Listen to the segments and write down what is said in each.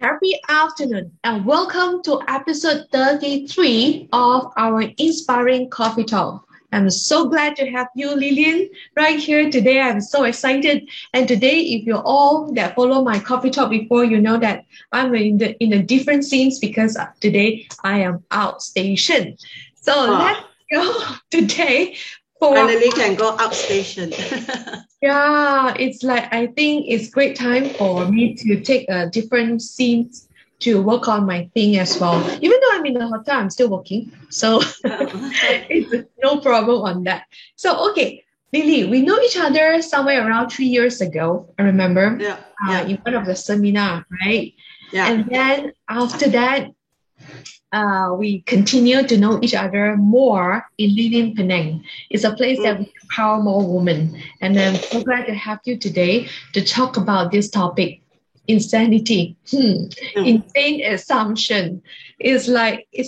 Happy afternoon and welcome to episode 33 of our Inspiring Coffee Talk. I'm so glad to have you, Lillian, right here today. I'm so excited. And today, if you all that follow my coffee talk before, you know that I'm in a different scenes because today I am outstation. So let's go today finally can go outstation. Yeah, it's like I think it's great time for me to take a different scenes to work on my thing as well. Even though I'm in the hotel, I'm still working. So it's no problem on that. So okay, Lily, we know each other somewhere around 3 years ago, I remember. In one of the seminar, right? Yeah. And then after that, we continue to know each other more in Lilian Penang. It's a place that we empower more women. And I'm so glad to have you today to talk about this topic, insanity. Insane assumption. It's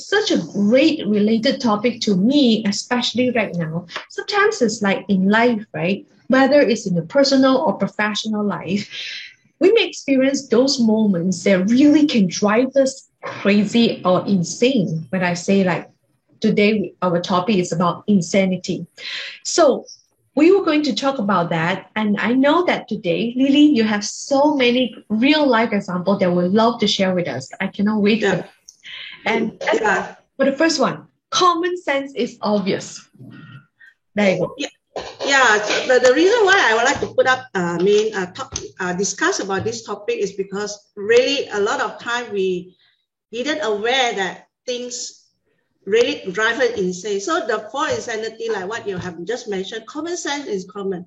such a great related topic to me, especially right now. Sometimes it's like in life, right? Whether it's in a personal or professional life, we may experience those moments that really can drive us crazy or insane. When I say like today, our topic is about insanity. So we were going to talk about that. And I know that today, Lily, you have so many real life examples that we'd love to share with us. I cannot wait for that. And for the first one, common sense is obvious. There you go. Yeah, the reason why I would like to put up, discuss about this topic is because really a lot of time we didn't aware that things really drive us insane. So the for insanity, like what you have just mentioned, common sense is common.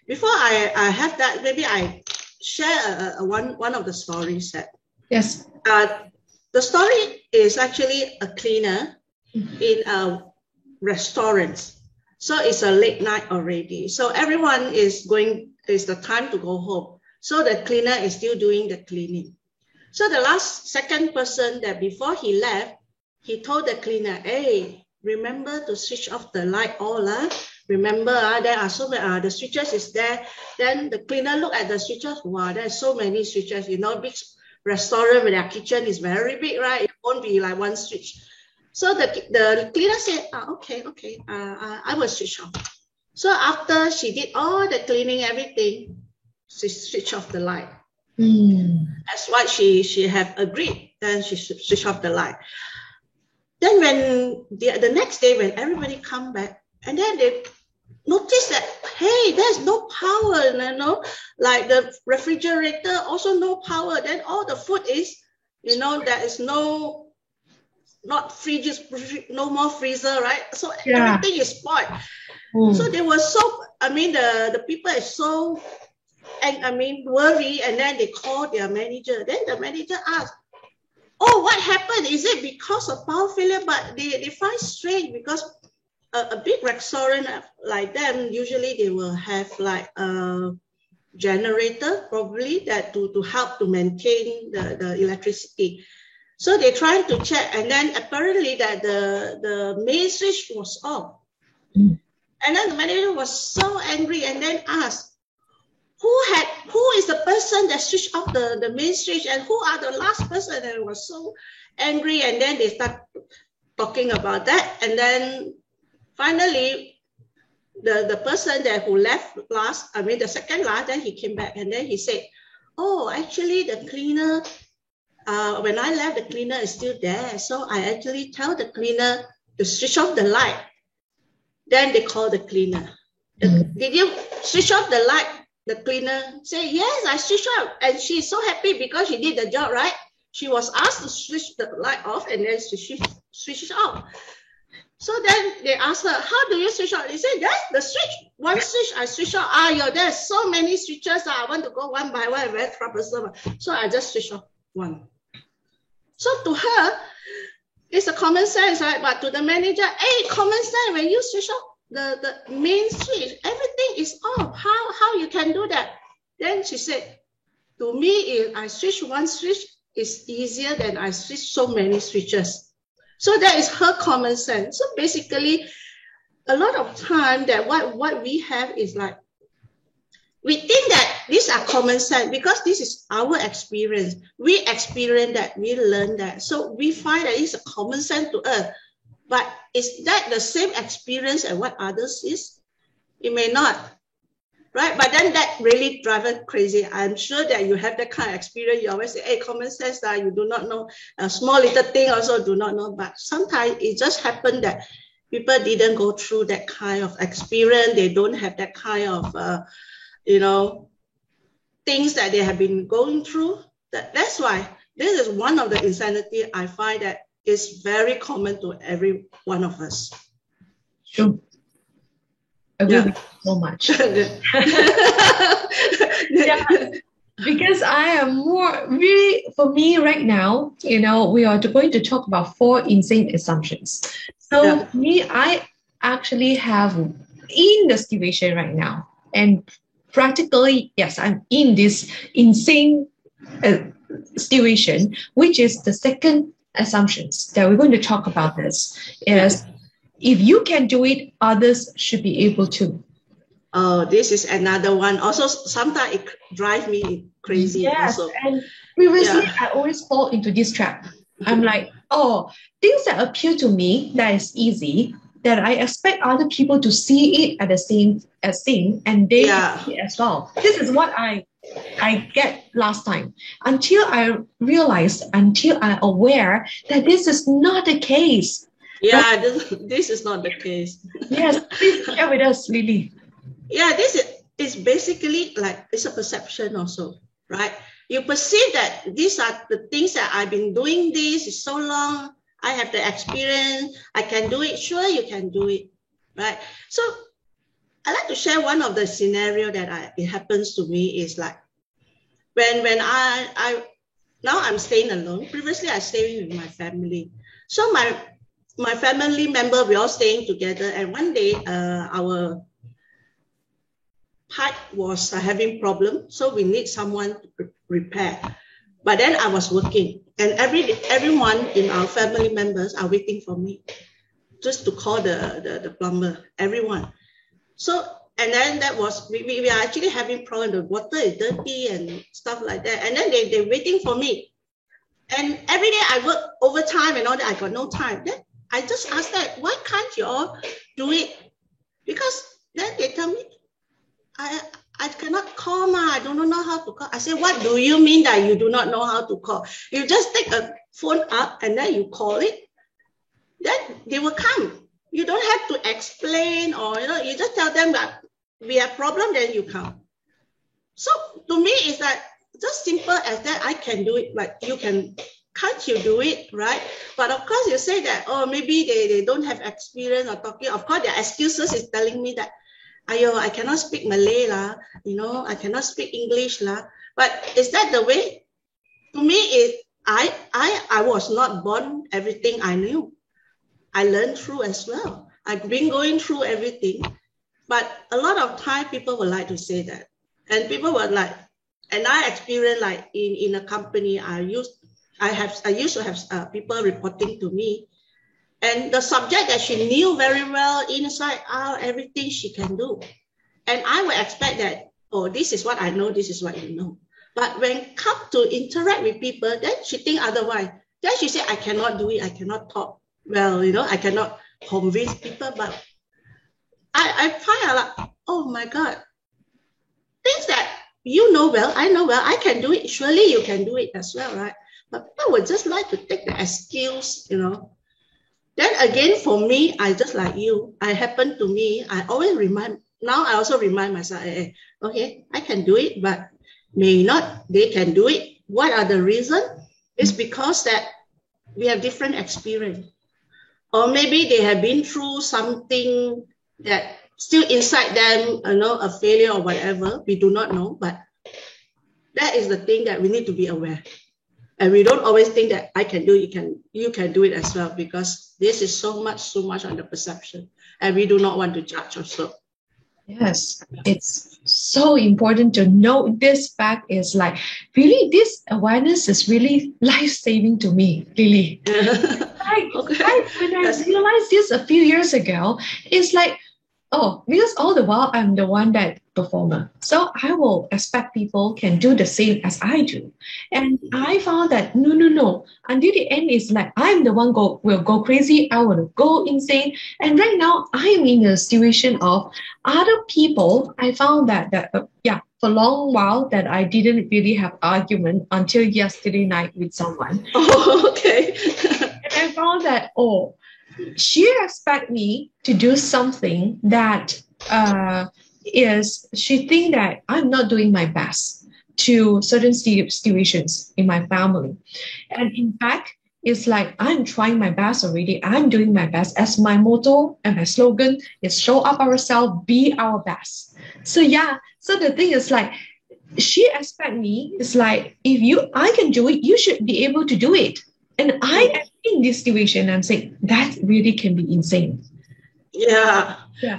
Before I have that, maybe I share one of the stories that. Yes. The story is actually a cleaner in a restaurant. So it's a late night already. So everyone is the time to go home. So the cleaner is still doing the cleaning. So the second person that before he left, he told the cleaner, hey, remember to switch off the light all. Remember, there are so many, the switches is there. Then the cleaner look at the switches. Wow, there's so many switches. Big restaurant with their kitchen is very big, right? It won't be like one switch. So the cleaner said, okay, I will switch off. So after she did all the cleaning, everything, she switched off the light. That's what she have agreed. Then she switched off the light. Then when the next day, when everybody come back, and then they notice that, hey, there's no power, like the refrigerator also no power. Then all the food is, there is not fridges, no more freezer, right? So everything is spoiled. So they were so, the people are so, worried, and then they called their manager. Then the manager asked, oh, what happened? Is it because of power failure? But they find strange because a big restaurant like them, usually they will have like a generator probably that to help to maintain the electricity. So they tried to check, and then apparently that the main switch was off. And then the manager was so angry and then asked, who is the person that switched off the main switch, and who are the last person? And was so angry, and then they start talking about that. And then finally, the person that who left last, the second last, then he came back and then he said, oh, actually the cleaner, when I left, the cleaner is still there. So I actually tell the cleaner to switch off the light. Then they call the cleaner. Did you switch off the light? The cleaner say, yes, I switched off. And she's so happy because she did the job, right? She was asked to switch the light off, and then she switched off. So then they asked her, how do you switch off? They said, that's the switch. One switch I switch off. There's so many switches. I want to go one by one, very troublesome. So I just switch off one. So to her, it's a common sense, right? But to the manager, hey, common sense, when you switch off the main switch, everything is off. How you can do that? Then she said, to me, if I switch one switch, it's easier than I switch so many switches. So that is her common sense. So basically, a lot of time that what we have is like we think that these are common sense because this is our experience. We experience that, we learn that. So we find that it's a common sense to us. But is that the same experience as what others is? It may not, right? But then that really drives us crazy. I'm sure that you have that kind of experience. You always say, hey, common sense, you do not know. A small little thing also do not know. But sometimes it just happened that people didn't go through that kind of experience. They don't have that kind of, things that they have been going through. That's why this is one of the insanity I find that is very common to every one of us. True. Agree with you so much. Yeah, because I am more really, for me right now, we are going to talk about 4 insane assumptions. So me, I actually have in the situation right now, and practically, yes, I'm in this insane situation, which is the second assumptions that we're going to talk about this is if you can do it, others should be able to. Oh, this is another one. Also, sometimes it drives me crazy. Yes, also. And previously I always fall into this trap. I'm like, things that appeal to me that is easy, that I expect other people to see it at the same and they can see it as well. This is what I get last time until I realized, until I'm aware that this is not the case. Yeah, right? this is not the case. Yes, please share with us, Lily. Yeah, this is basically like it's a perception also, right? You perceive that these are the things that I've been doing this is so long. I have the experience. I can do it. Sure, you can do it, right? So I like to share one of the scenario that it happens to me is like when I now I'm staying alone. Previously, I stayed with my family. So my family member, we all staying together. And one day, our pipe was having problem, so we need someone to repair. But then I was working, and everyone in our family members are waiting for me just to call the plumber. Everyone. So and then that was we are actually having problem. The water is dirty and stuff like that. And then they're waiting for me. And every day I work overtime and all that. I got no time. Then I just asked that, why can't you all do it? Because then they tell me, I cannot call, I don't know how to call. I said, what do you mean that you do not know how to call? You just take a phone up and then you call it. Then they will come. You don't have to explain or, you just tell them that we have problem, then you come. So to me, it's like just simple as that. I can do it, but you can't you do it, right? But of course you say that, maybe they don't have experience or talking. Of course, their excuses is telling me that, I cannot speak Malay lah, I cannot speak English lah. But is that the way? To me, I was not born everything I knew. I learned through as well. I've been going through everything. But a lot of time people would like to say that. And people were like, and I experienced like in a company, I used to have people reporting to me. And the subject that she knew very well, inside out, everything she can do. And I would expect that, this is what I know, this is what you know. But when come to interact with people, then she think otherwise. Then she say, I cannot do it, I cannot talk well, I cannot convince people. But I find out, oh my God, things that you know well, I know well, I can do it. Surely you can do it as well, right? But people would just like to take the excuse, Then again, for me, I just like you. I happen to me, I always I also remind myself, okay, I can do it, but may not, they can do it. What are the reasons? It's because that we have different experience. Or maybe they have been through something that still inside them, a failure or whatever. We do not know, but that is the thing that we need to be aware. And we don't always think that I can do it, you can do it as well, because this is so much on the perception. And we do not want to judge also. Yes, it's so important to know this fact is like, really, this awareness is really life-saving to me, Lily. When I realized this a few years ago, it's like, Oh, because all the while I'm the one that performer. So I will expect people can do the same as I do. And I found that no. Until the end is like I'm the one will go crazy, I will go insane. And right now I am in a situation of other people. I found that for a long while that I didn't really have argument until yesterday night with someone. Oh, okay. And I found that, she expect me to do something that she think that I'm not doing my best to certain situations in my family. And in fact, it's like I'm trying my best already. I'm doing my best. As my motto and my slogan is show up ourselves, be our best. So so the thing is like she expect me is like I can do it, you should be able to do it. And I am in this situation, I'm saying that really can be insane. Yeah. Yeah.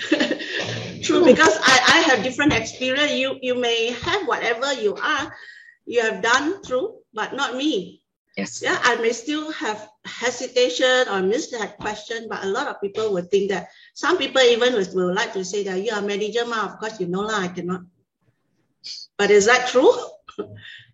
True, because I have different experience. You may have whatever you have done through, but not me. Yes. Yeah, I may still have hesitation or miss that question, but a lot of people would think that. Some people even will like to say that you are a manager, of course you know I cannot. But is that true?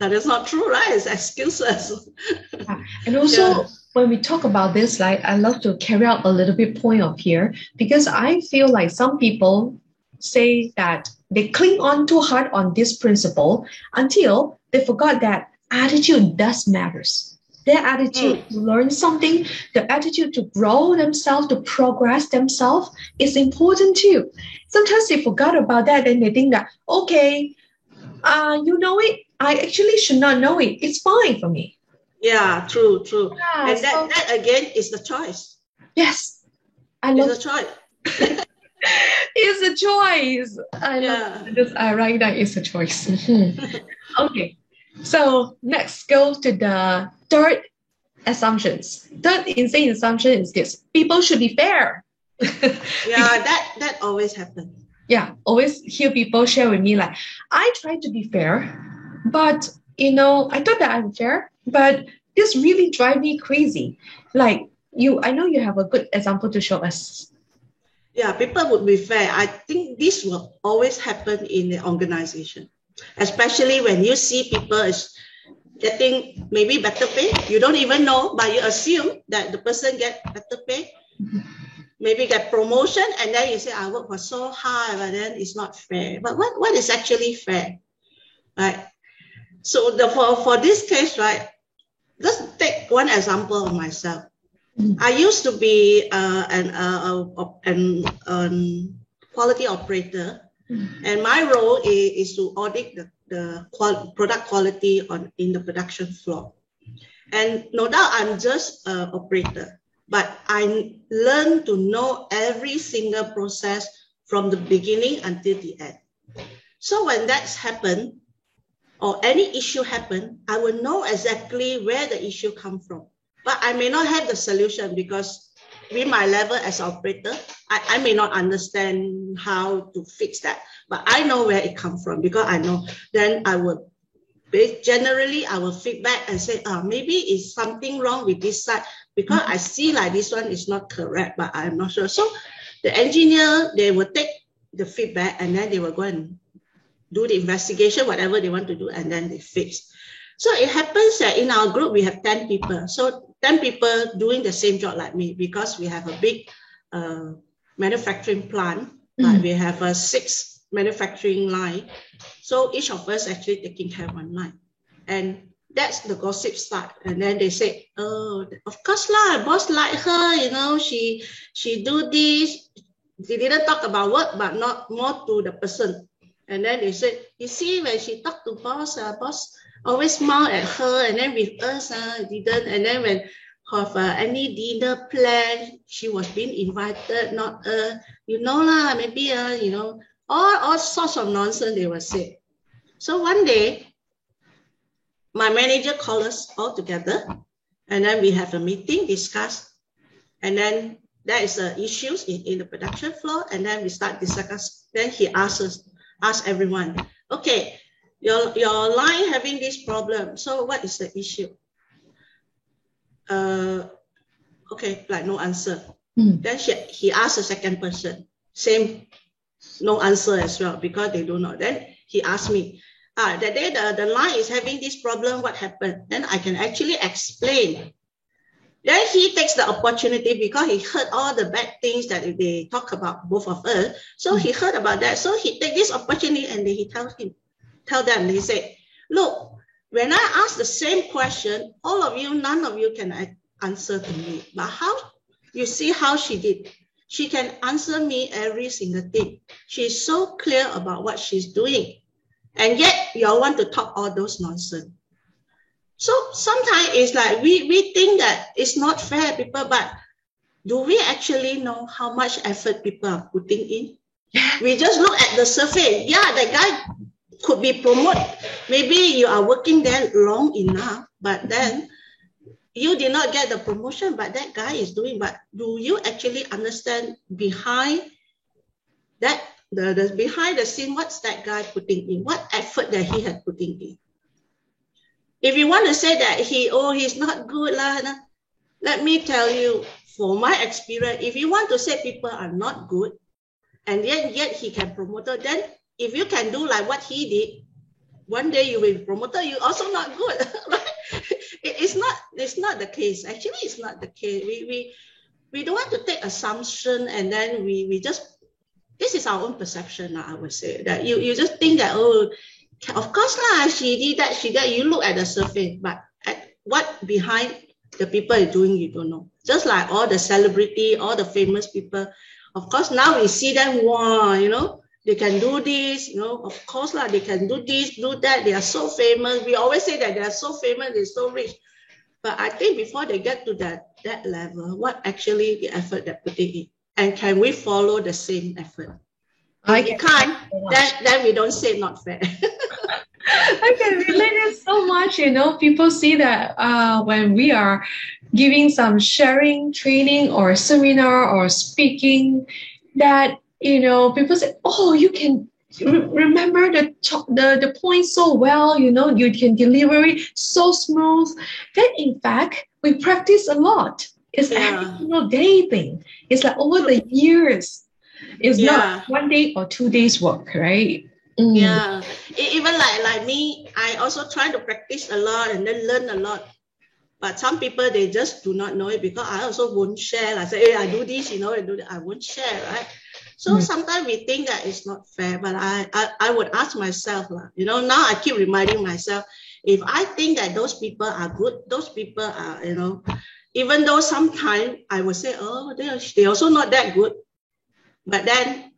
That is not true, right? It's excuses. Yeah. And also, when we talk about this, like I love to carry out a little bit point of here, because I feel like some people say that they cling on too hard on this principle until they forgot that attitude does matters. Their attitude to learn something, the attitude to grow themselves, to progress themselves is important too. Sometimes they forgot about that and they think that, okay, you know it, I actually should not know it. It's fine for me. Yeah, true. Yeah, and that again is the choice. Yes. It's a choice. It's a choice. I love this. I write that it's a choice. Okay. So next go to the third assumptions. Third insane assumption is this. People should be fair. Yeah, that always happens. Yeah, always hear people share with me like, I try to be fair, but I thought that I'm fair, but this really drives me crazy. Like I know you have a good example to show us. Yeah, people would be fair. I think this will always happen in the organization, especially when you see people is getting maybe better pay. You don't even know, but you assume that the person get better pay. Maybe get promotion, and then you say, I work for so hard, but then it's not fair. But what is actually fair, right? So for this case, right, let's take one example of myself. I used to be an quality operator, and my role is to audit the product quality in the production floor. And no doubt I'm just an operator, but I learned to know every single process from the beginning until the end. So when that's happened, or any issue happen, I will know exactly where the issue come from. But I may not have the solution because with my level as operator, I may not understand how to fix that. But I know where it comes from because I know. Then I would generally I will feedback and say, maybe it's something wrong with this side because I see like this one is not correct, but I'm not sure. So the engineer, they will take the feedback and then they will go and do the investigation, whatever they want to do, and then they fix. So it happens that in our group, we have 10 people. So 10 people doing the same job like me because we have a big manufacturing plant. Like we have a 6 manufacturing line. So each of us actually taking care of one line. And that's the gossip start. And then they say, oh, of course lah, boss like her, she do this. They didn't talk about work, but not more to the person. And then they said, you see, when she talked to boss, boss always smile at her, and then with us, didn't. And then when have any dinner plan, she was being invited, not lah, maybe all sorts of nonsense they will say. So one day, my manager called us all together, and then we have a meeting, discuss, and then there is issues in the production floor, and then we start discuss. Then he asked everyone, okay, your line having this problem. So what is the issue? Okay, like no answer. Then he asked the second person, same no answer as well because they don't know. Then he asked me, that day the line is having this problem, what happened? Then I can actually explain. Then he takes the opportunity because he heard all the bad things that they talk about, both of us. So he heard about that. So he take this opportunity and then he tell them, he said, look, when I ask the same question, all of you, none of you can answer to me. But how, you see how she did. She can answer me every single thing. She's so clear about what she's doing. And yet you all want to talk all those nonsense. So sometimes it's like we think that it's not fair, people, but do we actually know how much effort people are putting in? We just look at the surface. Yeah, the guy could be promoted. Maybe you are working there long enough, but then you did not get the promotion, but that guy is doing. But do you actually understand behind that, the behind the scene, what's that guy putting in? What effort that he had putting in? If you want to say that he's not good, let me tell you, for my experience, if you want to say people are not good, and yet he can promote it, then if you can do like what he did, one day you will be promoted, you also not good. It's not the case. Actually, it's not the case. We don't want to take assumption and then we just, this is our own perception, I would say, that you just think that, oh, of course she did that, you look at the surface, but at what behind the people are doing, you don't know. Just like all the celebrity, all the famous people, of course now we see them, wow, they can do this, of course they can do this, do that, they are so famous. We always say that they are so famous, they're so rich. But I think before they get to that level, what actually the effort they're putting in? And can we follow the same effort? If you can't, then we don't say not fair. I can relate it so much, people see that when we are giving some sharing, training or seminar or speaking, that, people say, oh, you can remember the point so well, you can deliver it so smooth. Then in fact, we practice a lot. It's every single day thing. It's like over the years. It's not 1 day or 2 days work, right? Yeah, even like me, I also try to practice a lot and then learn a lot. But some people, they just do not know it because I also won't share. I say, hey, I do this, I do that. I won't share, right? So sometimes we think that it's not fair, but I would ask myself, now I keep reminding myself, if I think that those people are good, those people are, even though sometimes I would say, oh, they're also not that good. But then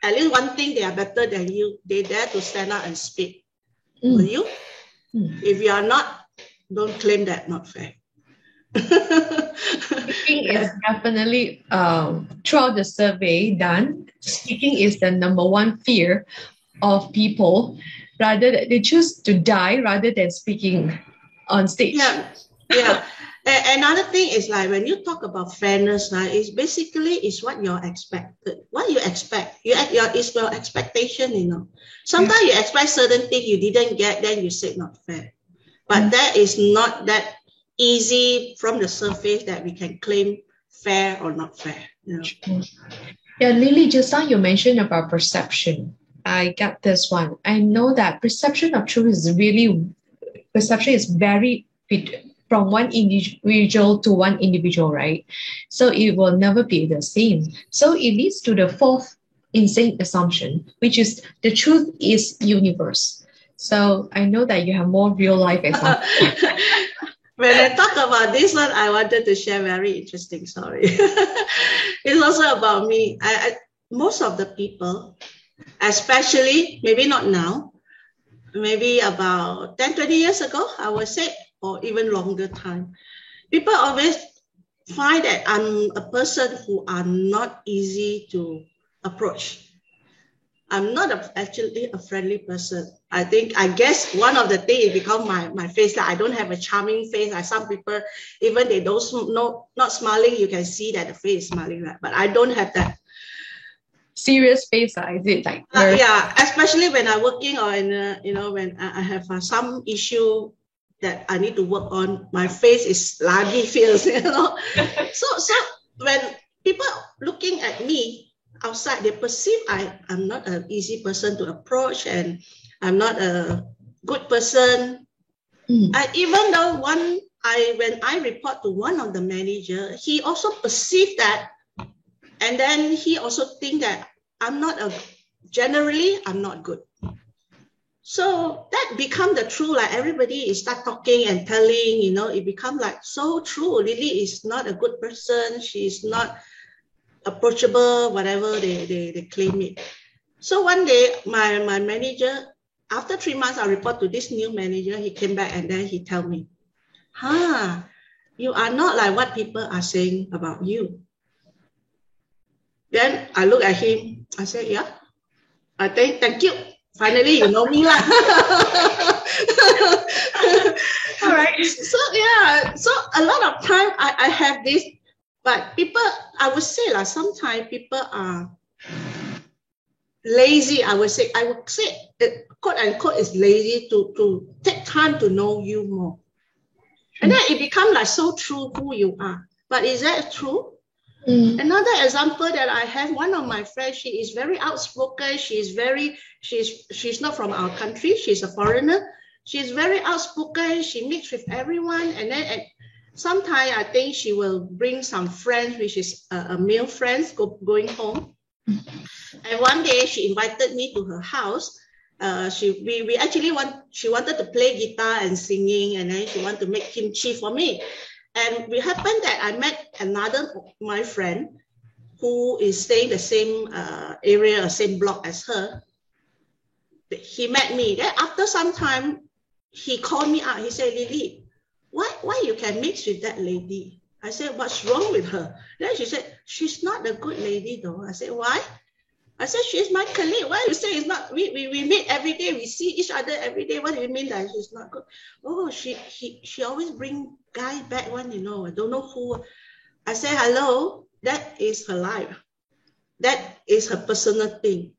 at least one thing, they are better than you. They dare to stand up and speak. Will you? If you are not, don't claim that not fair. Speaking is definitely, throughout the survey done, speaking is the #1 fear of people. Rather, they choose to die rather than speaking on stage. Yeah. Another thing is like when you talk about fairness, it's basically is what you're expected. What you expect, is your expectation. Sometimes you expect certain things you didn't get, then you say not fair. But that is not that easy from the surface that we can claim fair or not fair. Yeah, Lily, just now you mentioned about perception. I got this one. I know that perception of truth is very from one individual to one individual, right? So it will never be the same. So it leads to the fourth insane assumption, which is the truth is universe. So I know that you have more real life examples. When I talk about this one, I wanted to share a very interesting story. It's also about me. Most of the people, especially, maybe not now, maybe about 10, 20 years ago, I would say, or even longer time, people always find that I'm a person who are not easy to approach. I'm not actually a friendly person. I guess one of the things become my face, that I don't have a charming face. Like some people, even they don't not smiling, you can see that the face is smiling, right? But I don't have that serious face. Is it like especially when I'm working or when I have some issue that I need to work on, my face is laggy feels, So when people looking at me, outside, they perceive I'm not an easy person to approach, and I'm not a good person. Even though when I report to one of the manager, he also perceived that, and then he also think that generally I'm not good. So that become the true, like everybody is start talking and telling, you know, it become like so true. Lily is not a good person. She's not approachable, whatever they claim it. So one day, my manager, after 3 months, I report to this new manager. He came back and then he tell me, you are not like what people are saying about you. Then I look at him. I said, yeah. I think, thank you. Finally, you know me lah. All right. So yeah, so a lot of time I have this, but people, I would say like sometimes people are lazy. I would say quote unquote is lazy to take time to know you more, and then it becomes like so true who you are. But is that true? Another example that I have, one of my friends, she is very outspoken. She's not from our country. She's a foreigner. She's very outspoken. She meets with everyone. And then sometimes I think she will bring some friends, which is a male friends going home. And one day she invited me to her house. She wanted to play guitar and singing, and then she wanted to make kimchi for me. And it happened that I met my friend who is staying the same area, same block as her. He met me. Then after some time, he called me out. He said, Lily, why you can mix with that lady? I said, what's wrong with her? Then she said, she's not a good lady though. I said, why? I said, she's my colleague. Why you say it's not? We meet every day. We see each other every day. What do you mean that she's not good? Oh, she always bring guy back one, you know. I don't know who. I say, hello, that is her life. That is her personal thing.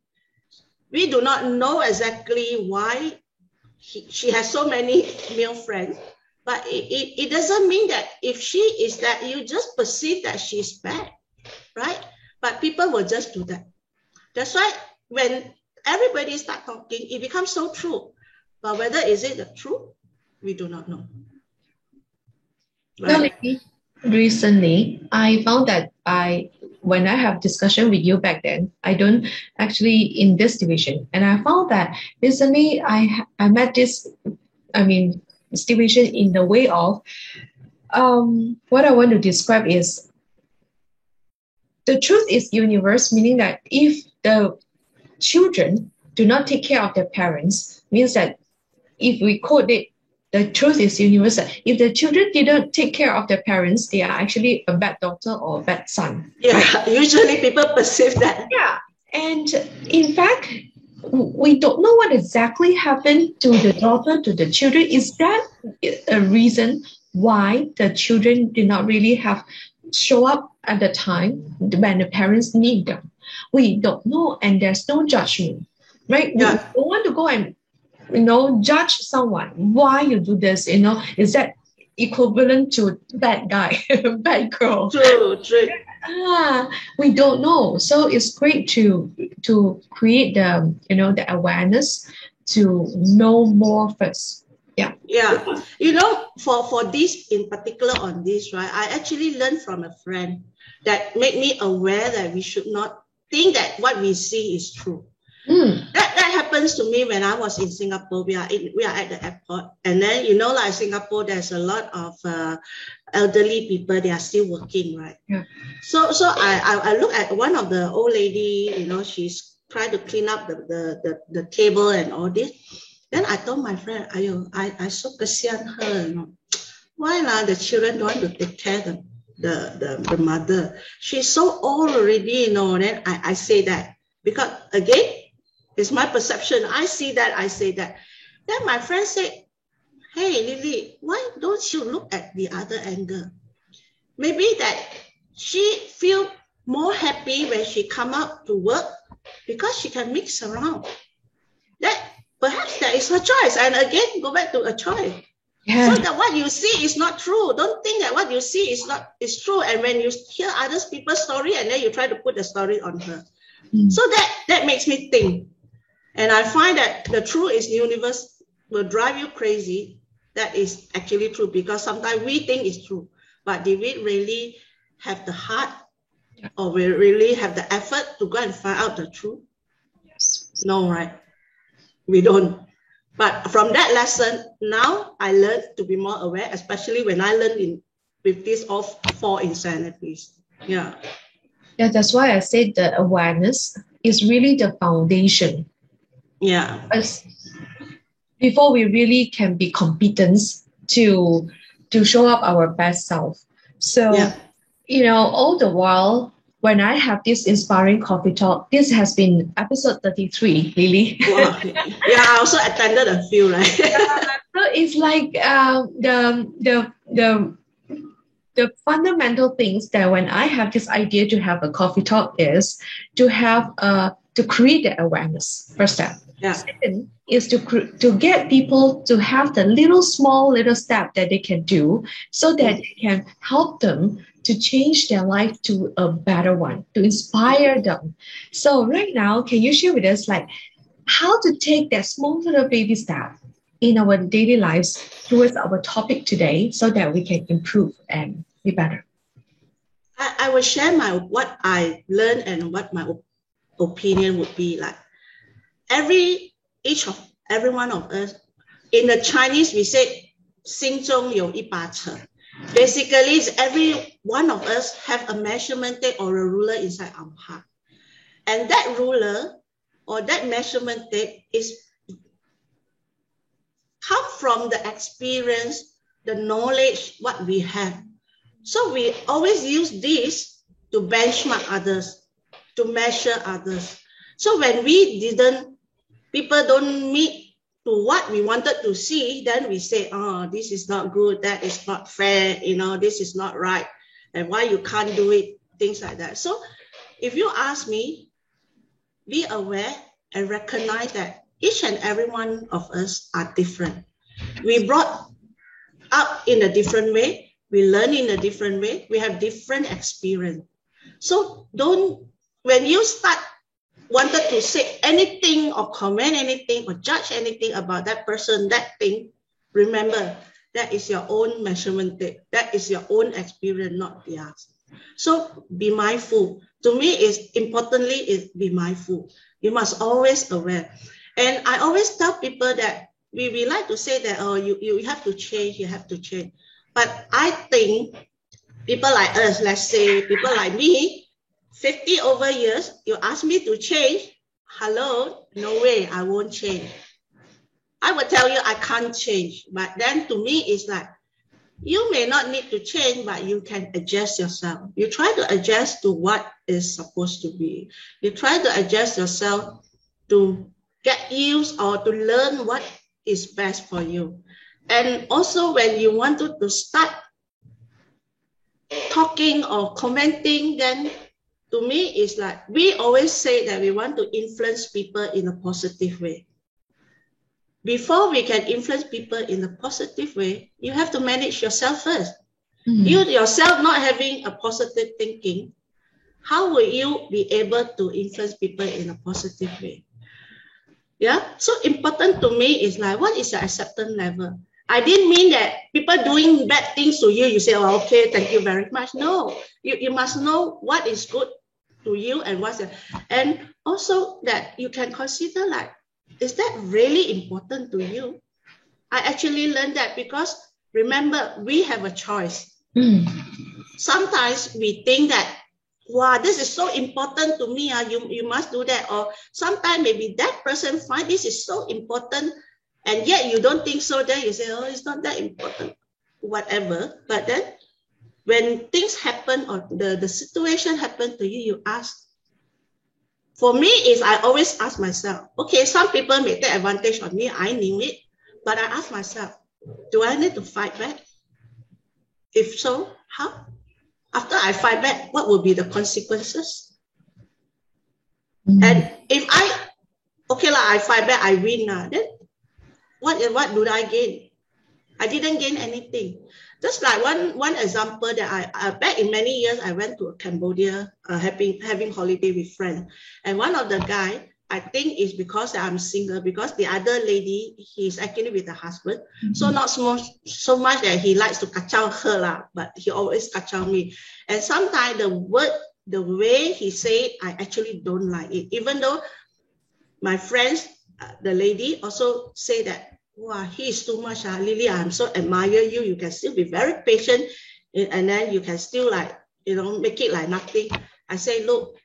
We do not know exactly why she has so many male friends, but it doesn't mean that if she is that, you just perceive that she's bad, right? But people will just do that. That's why when everybody start talking, it becomes so true. But whether is it the truth, we do not know. Right? Recently, I found that when I have discussion with you back then, I don't actually in this division. And I found that recently I met this, situation in the way of what I want to describe is the truth is universe, meaning that if the children do not take care of their parents, means that if we quote it, the truth is universal. If the children didn't take care of their parents, they are actually a bad daughter or a bad son. Yeah, right? Usually people perceive that. Yeah, and in fact, we don't know what exactly happened to the daughter, to the children. Is that a reason why the children did not really show up at the time when the parents need them? We don't know, and there's no judgment, right? Yeah. We don't want to go and judge someone. Why you do this? Is that equivalent to bad guy, bad girl? True. We don't know. So it's great to create the awareness to know more first. Yeah. For this in particular on this, right? I actually learned from a friend that made me aware that we should not think that what we see is true. That happens to me when I was in Singapore. We are at the airport, and then like Singapore, there's a lot of elderly people. They are still working, right? Yeah. So I look at one of the old lady. She's trying to clean up the table and all this. Then I told my friend, I so kasihan her. Why the children don't want to take care of the mother? She's so old already, Then I say that because again. It's my perception. I see that, I say that. Then my friend said, hey, Lily, why don't you look at the other angle? Maybe that she feel more happy when she come out to work because she can mix around. That perhaps that is her choice. And again, go back to a choice. Yeah. So that what you see is not true. Don't think that what you see is true. And when you hear other people's story and then you try to put the story on her. So that makes me think. And I find that the truth is universe will drive you crazy. That is actually true, because sometimes we think it's true, but did we really have the heart, or we really have the effort to go and find out the truth? Yes. No, right? We don't. But from that lesson, now I learned to be more aware, especially when I learned with these all 4 insanities. Yeah. Yeah, that's why I said the awareness is really the foundation. Yeah. As before we really can be competent to show up our best self. So, all the while, when I have this inspiring coffee talk, this has been episode 33, Lily. Wow. Yeah, I also attended a few, right? So it's like the fundamental things that when I have this idea to have a coffee talk is to have to create the awareness, first step. Yeah. Second is to get people to have the little step that they can do so that it can help them to change their life to a better one, to inspire them. So right now, can you share with us like how to take that small little baby step in our daily lives towards our topic today so that we can improve and be better? I will share what I learned and what my opinion would be like. Every one of us, in the Chinese we say 心中有一把尺. Basically, every one of us have a measurement tape or a ruler inside our heart, and that ruler or that measurement tape is come from the experience, the knowledge what we have. So we always use this to benchmark others, to measure others. So when people don't meet to what we wanted to see, then we say, oh, this is not good, that is not fair, this is not right, and why you can't do it, things like that. So if you ask me, be aware and recognize that each and every one of us are different. We brought up in a different way, we learn in a different way, we have different experience. So when you start wanted to say anything or comment anything or judge anything about that person, that thing, remember, that is your own measurement tape. That is your own experience, not theirs. So be mindful. To me, importantly is be mindful. You must always aware. And I always tell people that we like to say that, oh, you have to change, you have to change. But I think people like us, let's say people like me, 50 over years, you ask me to change, hello, no way, I won't change. I will tell you I can't change. But then to me, it's like, you may not need to change, but you can adjust yourself. You try to adjust to what is supposed to be. You try to adjust yourself to get used or to learn what is best for you. And also when you wanted to start talking or commenting, then to me, it's like, we always say that we want to influence people in a positive way. Before we can influence people in a positive way, you have to manage yourself first. You yourself not having a positive thinking, how will you be able to influence people in a positive way? Yeah, so important to me is like, what is the acceptance level? I didn't mean that people doing bad things to you, you say, oh, okay, thank you very much. No, you must know what is good to you and and also that you can consider like, is that really important to you? I actually learned that because remember, we have a choice. Sometimes we think that, wow, this is so important to me, you must do that. Or sometimes maybe that person find this is so important and yet you don't think so, then you say, oh, it's not that important, whatever. But then when things happen or the situation happen to you, you ask. For me, is I always ask myself, okay, some people may take advantage of me, I knew it, but I ask myself, do I need to fight back? If so, how? After I fight back, what will be the consequences? And if I fight back, I win now, then what do I gain? I didn't gain anything. Just like one example that I back in many years, I went to Cambodia having holiday with friends. And one of the guy, I think is because I'm single, because the other lady, he's actually with a husband. So not so much that he likes to kacau her, lah, but he always kacau me. And sometimes the way he say, I actually don't like it. Even though my friends, the lady also say that, wow, he is too much, Lily, I'm so admire you. You can still be very patient, and then you can still like, make it like nothing. I say, look,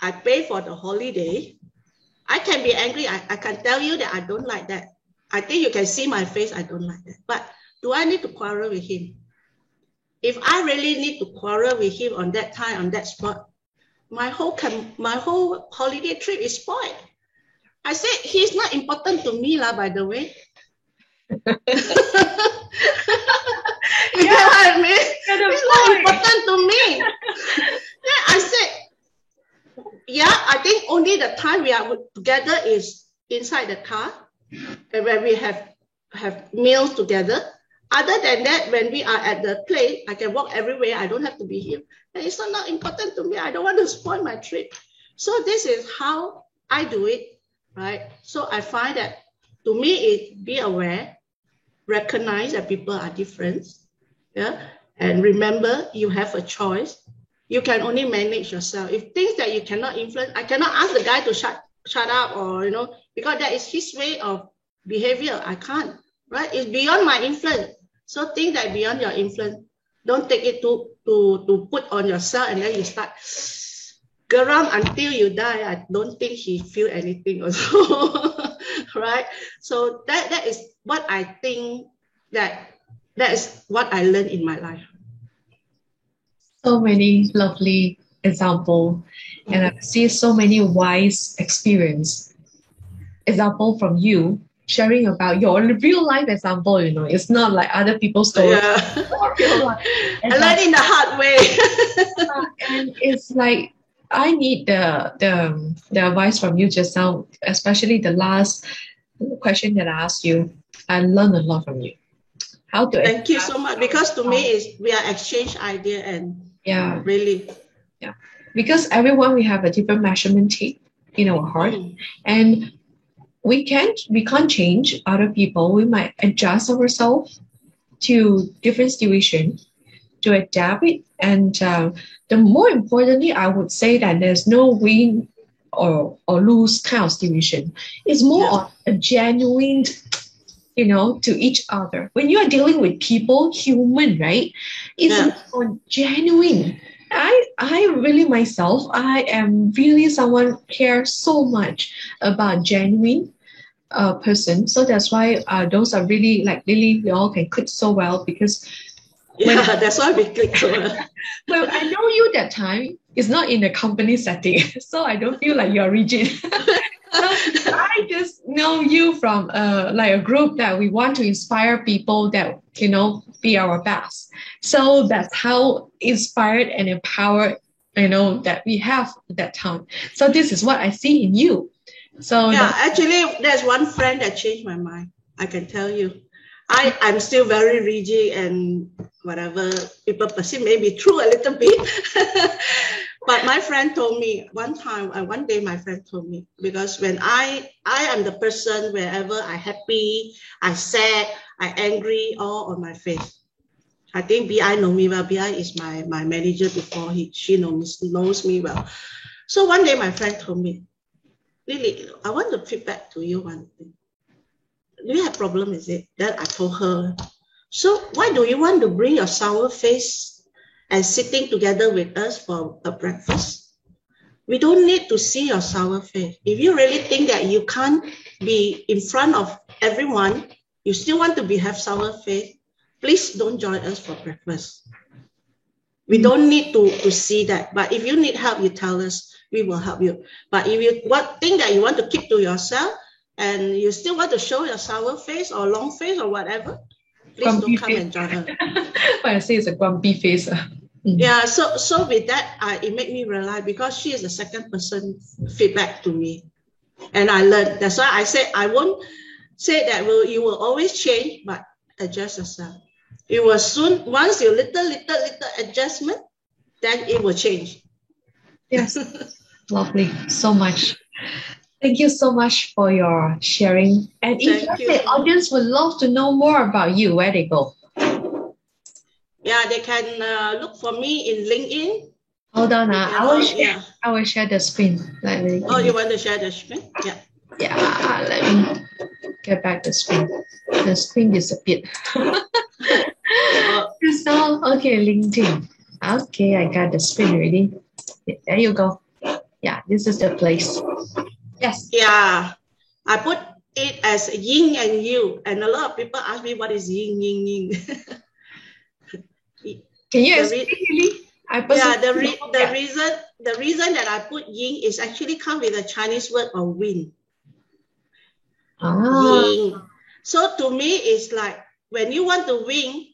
I pay for the holiday. I can be angry. I can tell you that I don't like that. I think you can see my face. I don't like that. But do I need to quarrel with him? If I really need to quarrel with him on that time, on that spot, my whole holiday trip is spoiled. I said, he's not important to me, by the way. You know what I mean? It's not important to me. Yeah, I said, yeah, I think only the time we are together is inside the car and when we have meals together. Other than that, when we are at the place, I can walk everywhere. I don't have to be here. And it's not important to me. I don't want to spoil my trip. So this is how I do it, right? So I find that to me, it be aware, recognize that people are different, yeah, and remember you have a choice. You can only manage yourself. If things that you cannot influence, I cannot ask the guy to shut up, or because that is his way of behavior. I can't, right? It's beyond my influence. So things that are beyond your influence, don't take it to put on yourself, and then you start geram until you die. I don't think he feel anything also. Right? So that is what I think that is what I learned in my life. So many lovely examples, and I see so many wise example from you sharing about your real life example. It's not like other people's stories. Yeah. Real life. I learned in the hard way. And it's like I need the advice from you just now, especially the last question that I asked you. I learned a lot from you. Thank you so much, because to me we are exchange idea, and really, because everyone, we have a different measurement tape in our heart, and we can't change other people. We might adjust ourselves to different situations to adapt it, and the more importantly, I would say that there's no win or lose kind of situation. It's more of a genuine, to each other. When you are dealing with people, human, right? It's more genuine. I really myself, I am really someone cares so much about genuine person. So that's why those are really like Lily, we all can click so well, because that's why we click so well. Well, I know you that time. It's not in a company setting, so I don't feel like you're rigid. So I just know you from like a group that we want to inspire people that be our best. So that's how inspired and empowered that we have at that time. So this is what I see in you. So actually, there's one friend that changed my mind. I can tell you. I'm still very rigid, and whatever people perceive may be true a little bit. But my friend told me one day my friend told me, because when I am the person, wherever I happy, I sad, I angry, all on my face. I think BI know me well. BI is my manager before she knows me well. So one day my friend told me, Lily, I want to feedback to you one thing. Do you have problem, is it? Then I told her, so why do you want to bring your sour face and sitting together with us for a breakfast? We don't need to see your sour face. If you really think that you can't be in front of everyone, you still want to have sour face, please don't join us for breakfast. We don't need to see that. But if you need help, you tell us, we will help you. But if you think that you want to keep to yourself, and you still want to show your sour face or long face or whatever, please don't come and join her. But I say it's a grumpy face. Yeah, so with that, it made me realize, because she is the second person feedback to me. And I learned. That's why I said I won't say that you will always change, but adjust yourself. it will soon, once you little adjustment, then it will change. Yes, lovely, so much. Thank you so much for your sharing. And if the audience would love to know more about you, where they go? Yeah, they can look for me in LinkedIn. Hold on, I will share the screen. You want to share the screen? Yeah. Yeah, let me get back the screen. The screen disappeared. So, okay, LinkedIn. Okay, I got the screen ready. There you go. Yeah, this is the place. Yes. Yeah, I put it as yin and you, and a lot of people ask me what is yin, yin, yin. Can you explain, really? The reason that I put yin is actually come with a Chinese word of wind. Yin. So to me, it's like when you want to win,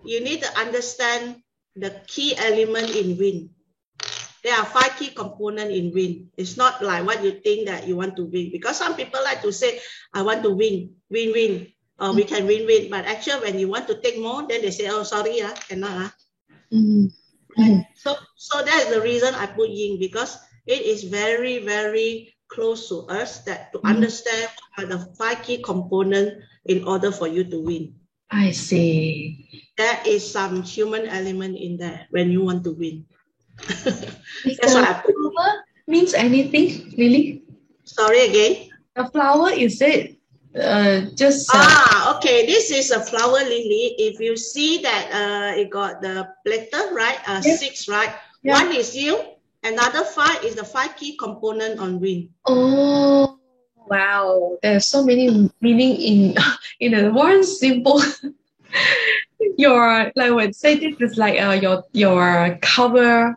you need to understand the key element in wind. There are 5 key components in wind. It's not like what you think that you want to win, because some people like to say, I want to win, or we can win. But actually, when you want to take more, then they say, oh, sorry, cannot. So that's the reason I put yin, because it is very, very close to us, that to understand what are the 5 key components in order for you to win. I see. There is some human element in there when you want to win. That's what I put. Flower means anything, really? Sorry again? The flower, is it just... okay, this is a flower lily. If you see that it got the letter, right? 6, right? Yeah. 1 is you, another 5 is the 5 key component on wind. Oh, wow. There's so many meaning in one simple... Your, like, would say this is like your cover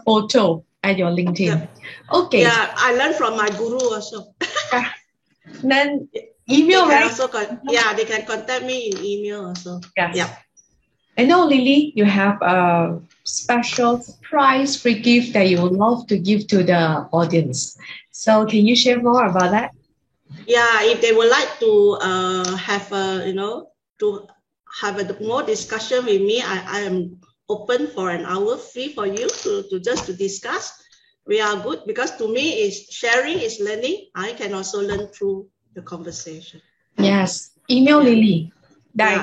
photo at your LinkedIn. Yeah. Okay. Yeah, I learned from my guru also. Then email, right? They can contact me in email also. Yes. Yeah. I know, Lily, you have a special surprise free gift that you would love to give to the audience. So can you share more about that? Yeah, if they would like to have more discussion with me, I am open for an hour, free for you to discuss. We are good, because to me is sharing is learning. I can also learn through the conversation. Yes, email Lily.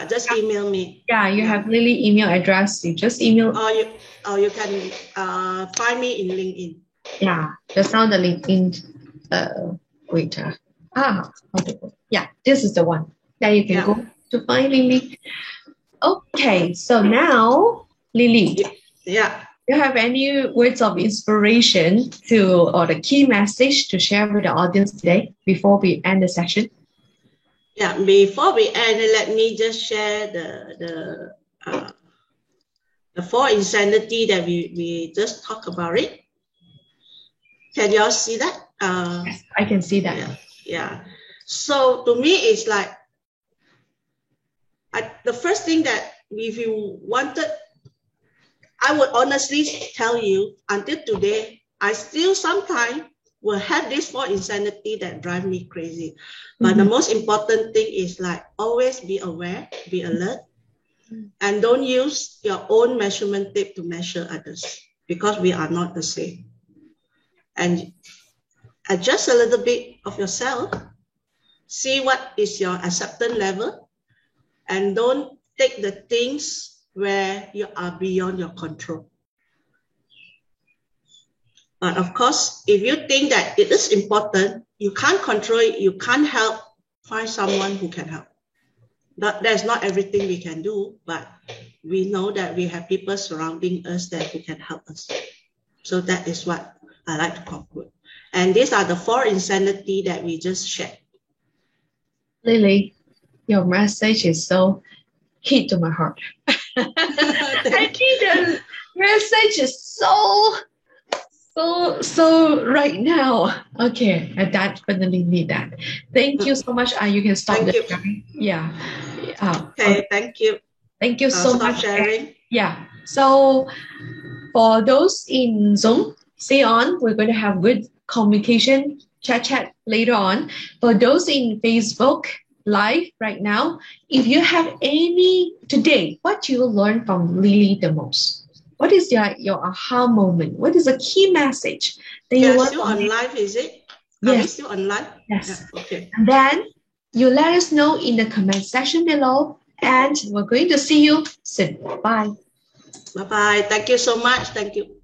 Just email me. Yeah, you have Lily email address. You just email. You can find me in LinkedIn. Yeah, just now the LinkedIn. Wait. Okay. Yeah, this is the one that you can go to find Lily. Okay, so now, Lily. Yeah. Do you have any words of inspiration or the key message to share with the audience today before we end the session? Yeah, before we end, let me just share the 4 insanity that we just talked about it. Can you all see that? Yes, I can see that. Yeah. So to me, it's like the first thing that if you wanted, I would honestly tell you, until today, I still sometimes will have this 4 insanity that drive me crazy. But the most important thing is like always be aware, be alert, and don't use your own measurement tape to measure others, because we are not the same. And adjust a little bit of yourself, see what is your acceptance level, and don't take the things where you are beyond your control. But of course, if you think that it is important, you can't control it, you can't help, find someone who can help. That's not everything we can do, but we know that we have people surrounding us who can help us. So that is what I like to conclude. And these are the 4 insanity that we just shared. Lily, your message is so hit to my heart. I think the message is so right now. Okay, I definitely need that. Thank you so much. You can stop the sharing. Yeah. Okay, thank you. Thank you so much. Sharing. Yeah. So for those in Zoom, stay on. We're going to have good communication, chat later on. For those in Facebook, live right now. If you have any today, what you learn from Lily the most? What is your aha moment? What is the key message that you Yeah, learn still from on Lily? live, is it? Are we Yes, still on live? Yeah, yes. okay. And then you let us know in the comment section below, and we're going to see you soon. Bye. Bye-bye. Thank you so much. Thank you.